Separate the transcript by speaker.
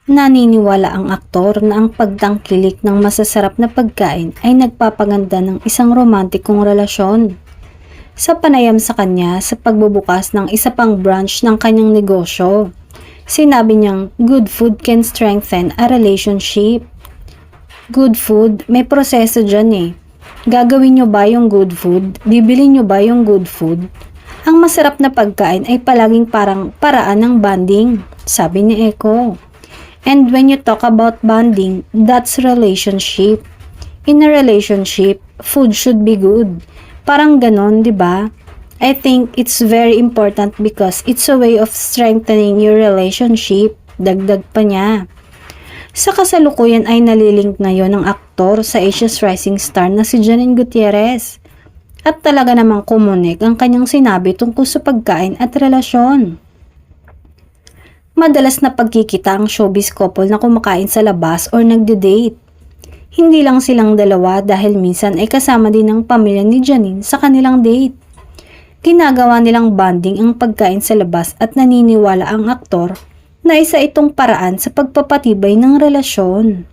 Speaker 1: Naniniwala ang aktor na ang pagtangkilik ng masasarap na pagkain ay nagpapaganda ng isang romantikong relasyon. Sa panayam sa kanya sa pagbubukas ng isa pang branch ng kanyang negosyo, sinabi niyang good food can strengthen a relationship. Good food, may proseso dyan eh. Gagawin nyo ba yung good food? Bibili nyo ba yung good food? Ang masarap na pagkain ay palaging parang paraan ng bonding, sabi ni Echo. And when you talk about bonding, that's relationship. In a relationship, food should be good. Parang ganon, di ba? I think it's very important because it's a way of strengthening your relationship. Dagdag pa niya. Sa kasalukuyan ay nalilink ngayon ng aktor sa Asia's rising star na si Janine Gutierrez. At talaga namang kumunik ang kanyang sinabi tungkol sa pagkain at relasyon. Madalas na pagkikita ang showbiz couple na kumakain sa labas or nagde-date. Hindi lang silang dalawa dahil minsan ay kasama din ng pamilya ni Janine sa kanilang date. Ginagawa nilang bonding ang pagkain sa labas at naniniwala ang aktor na isa itong paraan sa pagpapatibay ng relasyon.